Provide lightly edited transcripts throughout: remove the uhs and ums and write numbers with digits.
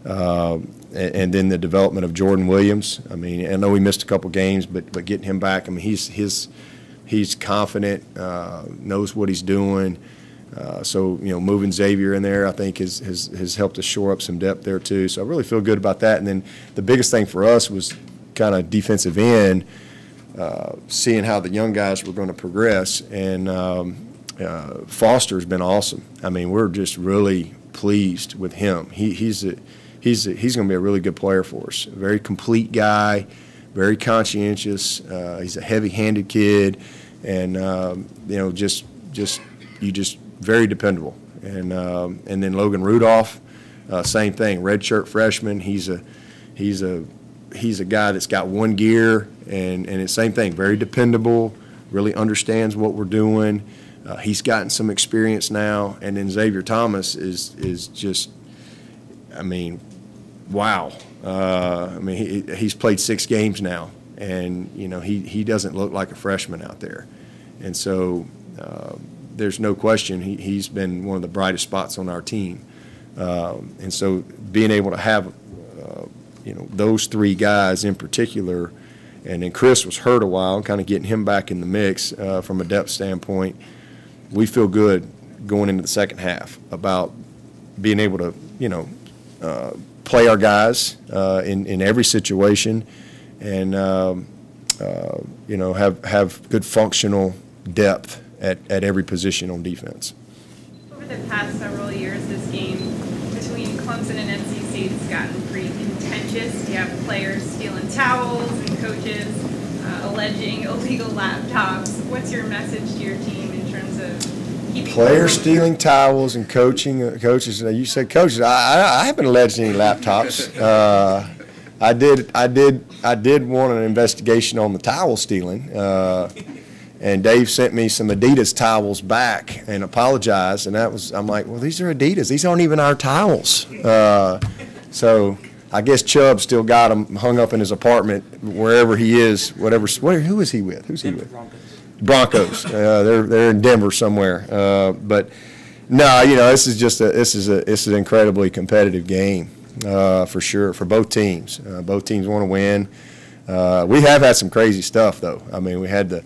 And then the development of Jordan Williams. I mean, I know he missed a couple games, but getting him back, I mean, he's confident, knows what he's doing. So, you know, moving Xavier in there, I think, has helped us shore up some depth there too. So I really feel good about that. And then the biggest thing for us was kind of defensive end, seeing how the young guys were going to progress. And Foster's been awesome. I mean, we're just really pleased with him. He's going to be a really good player for us. A very complete guy, very conscientious. He's a heavy-handed kid, and you know, just very dependable. And then Logan Rudolph, same thing, redshirt freshman. He's a guy that's got one gear, and it's same thing, very dependable, really understands what we're doing. He's gotten some experience now, and then Xavier Thomas is just, I mean, wow. I mean, he's played 6 games now, and you know he doesn't look like a freshman out there, and so there's no question he's been one of the brightest spots on our team, and so being able to have you know, those 3 guys in particular, and then Chris was hurt a while, kind of getting him back in the mix from a depth standpoint. We feel good going into the second half about being able to, you know, play our guys in every situation, and you know, have good functional depth at every position on defense. Over the past several years, this game between Clemson and NC State has gotten pretty contentious. You have players stealing towels and coaches alleging illegal laptops. What's your message to your team in terms of keeping players stealing towels and coaches? You said coaches. I haven't alleged any laptops. I did want an investigation on the towel stealing. And Dave sent me some Adidas towels back and apologized, and I'm like, well, these are Adidas. These aren't even our towels. So I guess Chubb still got them hung up in his apartment, wherever he is, who is he with? Who's he with? Broncos. They're in Denver somewhere. But no, you know, this is an incredibly competitive game for sure for both teams. Both teams want to win. We have had some crazy stuff though. I mean, we had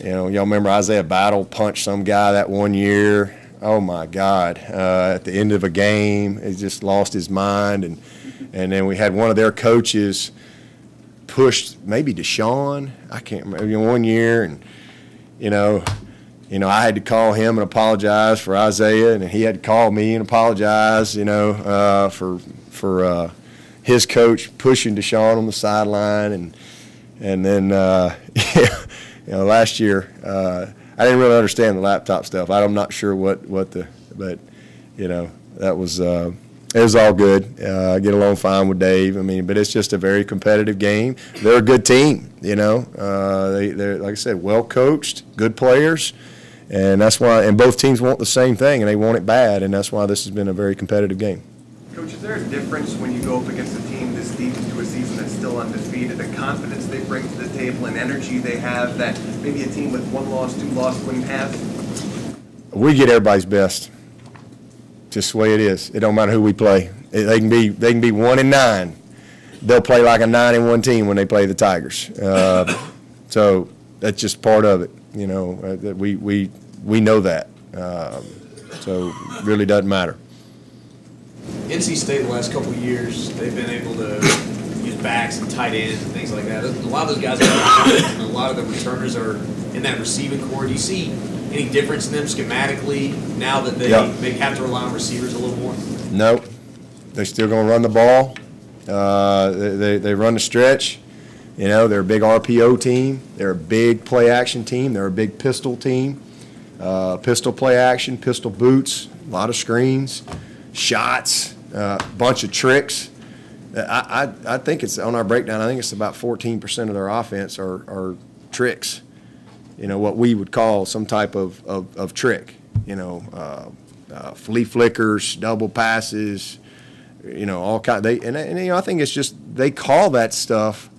y'all remember Isaiah Battle punched some guy that one year. Oh my God! At the end of a game, he just lost his mind, and then we had one of their coaches pushed maybe Deshaun. I can't remember, one year, and you know, I had to call him and apologize for Isaiah, and he had to call me and apologize, for his coach pushing Deshaun on the sideline, and then last year I didn't really understand the laptop stuff. I'm not sure but that was it was all good. I get along fine with Dave. I mean, but it's just a very competitive game. They're a good team, They're, like I said, well coached, good players, and that's why. And both teams want the same thing, and they want it bad, and that's why this has been a very competitive game. Coach, is there a difference when you go up against a team this deep into a season that's still undefeated, the confidence they bring to the table and energy they have that maybe a team with 1 loss, 2 losses wouldn't have? We get everybody's best. Just the way it is. It don't matter who we play. They can be 1-9. They'll play like a 9-1 team when they play the Tigers. So that's just part of it. We know that. So it really doesn't matter. NC State the last couple of years, they've been able to use backs and tight ends and things like that. A lot of those guys are and a lot of the returners are in that receiving core. Do you see any difference in them schematically now that they have to rely on receivers a little more? No. They're still going to run the ball. They run the stretch. They're a big RPO team. They're a big play-action team. They're a big pistol team. Pistol play-action, pistol boots, a lot of screens, shots, bunch of tricks. I think it's on our breakdown. I think it's about 14% of their offense are tricks. What we would call some type of trick. Flea flickers, double passes. All kind. I think it's just they call that stuff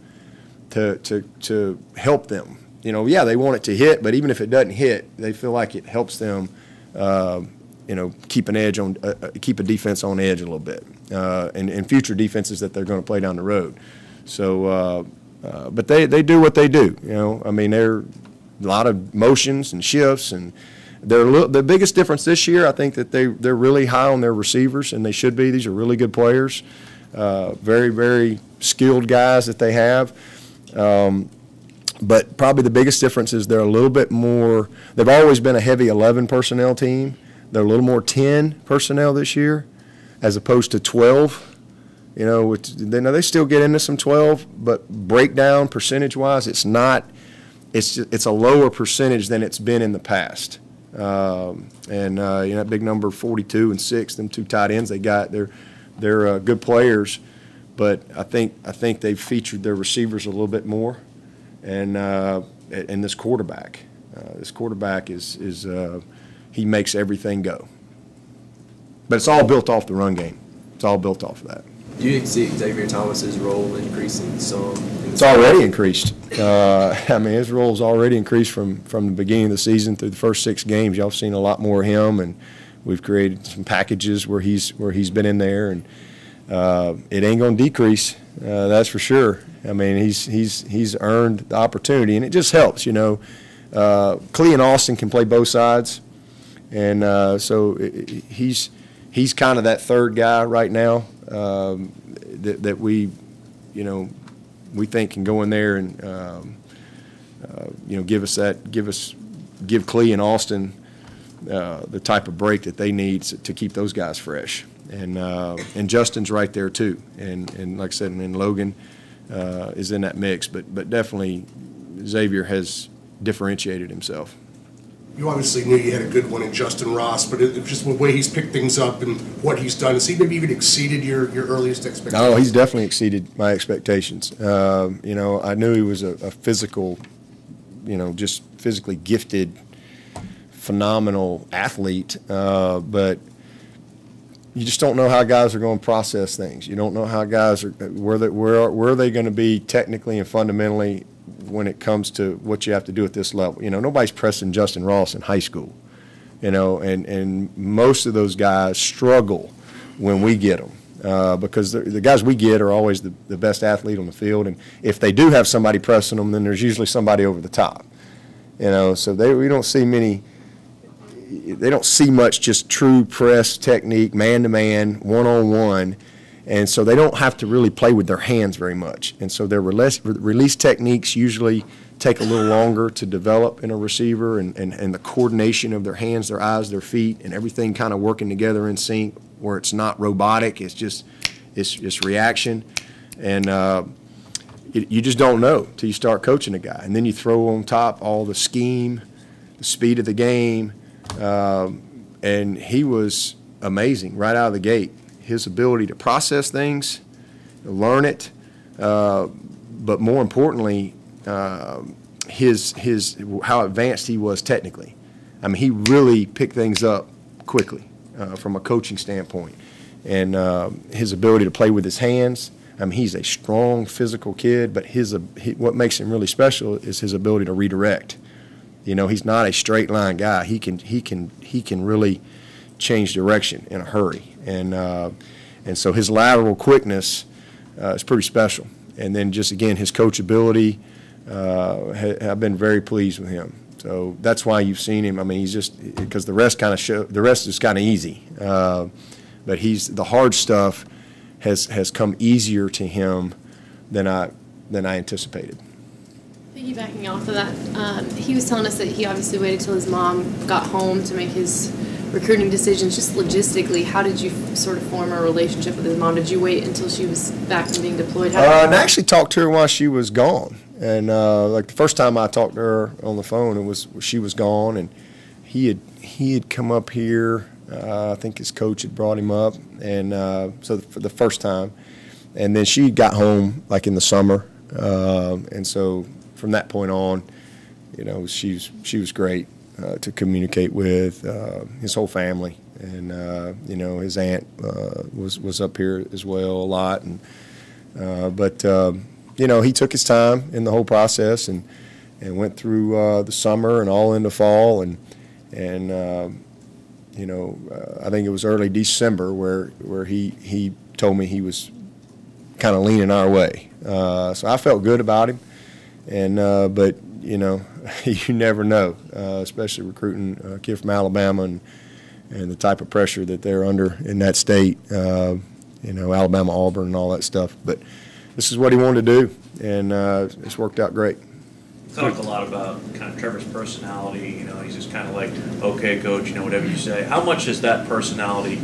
to help them. They want it to hit, but even if it doesn't hit, they feel like it helps them. Keep an edge on, keep a defense on edge a little bit. and future defenses that they're going to play down the road. So, but they do what they do. You know, I mean, they're a lot of motions and shifts, and the biggest difference this year, I think that they're really high on their receivers, and they should be. These are really good players, very, very skilled guys that they have. But probably the biggest difference is they're a little bit more – they've always been a heavy 11 personnel team. They're a little more 10 personnel this year as opposed to 12. You know, which they still get into some 12, but breakdown percentage-wise, it's not – it's a lower percentage than it's been in the past. You know, that big number 42 and 6, them two tight ends they got, they're good players, but I think they've featured their receivers a little bit more. And this quarterback is he makes everything go. But it's all built off the run game. It's all built off of that. Do you see Xavier Thomas's role increasing some? It's already increased. I mean, his role's already increased from the beginning of the season through the first 6 games. Y'all have seen a lot more of him, and we've created some packages where he's been in there, and it ain't going to decrease. That's for sure. I mean, he's earned the opportunity, and it just helps, you know. Clee and Austin can play both sides, and so he's kind of that third guy right now that we, you know, we think can go in there and you know, give Clee and Austin the type of break that they need to keep those guys fresh, and Justin's right there too, and like I said, and Logan is in that mix, but definitely Xavier has differentiated himself. You obviously knew you had a good one in Justin Ross, but just the way he's picked things up and what he's done, has he maybe even exceeded your earliest expectations? Oh, he's definitely exceeded my expectations. You know, I knew he was a physical, you know, just physically gifted, phenomenal athlete, but you just don't know how guys are going to process things. You don't know how guys are where are they going to be technically and fundamentally when it comes to what you have to do at this level. You know, nobody's pressing Justin Ross in high school. You know, and most of those guys struggle when we get them because the guys we get are always the best athlete on the field, and if they do have somebody pressing them, then there's usually somebody over the top. You know, so we don't see many. They don't see much just true press technique, man-to-man, one-on-one, and so they don't have to really play with their hands very much. And so their release techniques usually take a little longer to develop in a receiver, and the coordination of their hands, their eyes, their feet, and everything kind of working together in sync where it's not robotic. It's just it's reaction. And you just don't know till you start coaching a guy. And then you throw on top all the scheme, the speed of the game, and he was amazing right out of the gate. His ability to process things, learn it, but more importantly, his how advanced he was technically. I mean, he really picked things up quickly from a coaching standpoint, and his ability to play with his hands. I mean, he's a strong physical kid, but what makes him really special is his ability to redirect. You know, he's not a straight line guy. He can really change direction in a hurry, and so his lateral quickness is pretty special. And then just again his coachability, I've been very pleased with him. So that's why you've seen him. I mean, he's just because the rest is kind of easy, but the hard stuff has come easier to him than I anticipated. Piggybacking off of that, he was telling us that he obviously waited till his mom got home to make his recruiting decisions. Just logistically, how did you sort of form a relationship with his mom? Did you wait until she was back from being deployed? I actually talked to her while she was gone, and like the first time I talked to her on the phone, she was gone, and he had come up here. I think his coach had brought him up, and so for the first time, and then she got home like in the summer, and so from that point on, you know, she was great to communicate with, his whole family, and you know, his aunt was up here as well a lot, and but you know, he took his time in the whole process and went through the summer and all into fall, and you know, I think it was early December where he told me he was kind of leaning our way. So I felt good about him, and but you know, you never know, especially recruiting a kid from Alabama and the type of pressure that they're under in that state. You know, Alabama, Auburn, and all that stuff. But this is what he wanted to do, and it's worked out great. Talked a lot about kind of Trevor's personality. You know, he's just kind of like, okay, coach, you know, whatever you say. How much has that personality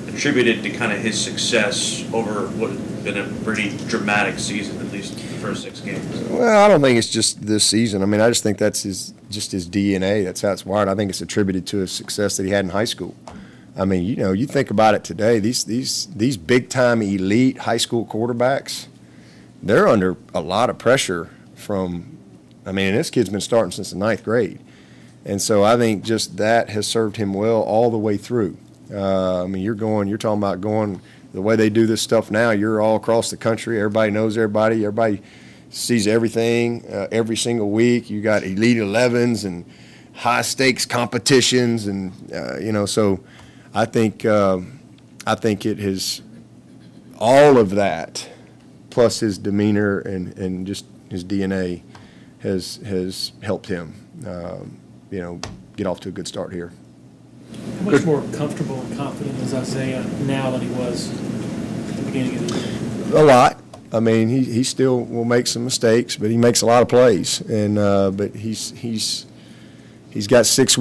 attributed to kind of his success over what has been a pretty dramatic season, at least the first 6 games? Well, I don't think it's just this season. I mean, I just think that's his DNA. That's how it's wired. I think it's attributed to his success that he had in high school. I mean, you know, you think about it today, these big-time elite high school quarterbacks, they're under a lot of pressure from – I mean, this kid's been starting since the 9th grade. And so I think just that has served him well all the way through. I mean, you're talking about going the way they do this stuff now. You're all across the country. Everybody knows everybody. Everybody sees everything every single week. You got Elite 11s and high-stakes competitions. And, you know, so I think it has all of that plus his demeanor and just his DNA has helped him, you know, get off to a good start here. How much more comfortable and confident is Isaiah now than he was at the beginning of the year? A lot. I mean, he still will make some mistakes, but he makes a lot of plays, and but he's got 6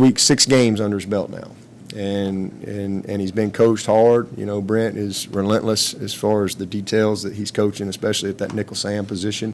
games under his belt now, and he's been coached hard. You know, Brent is relentless as far as the details that he's coaching, especially at that nickel Sam position.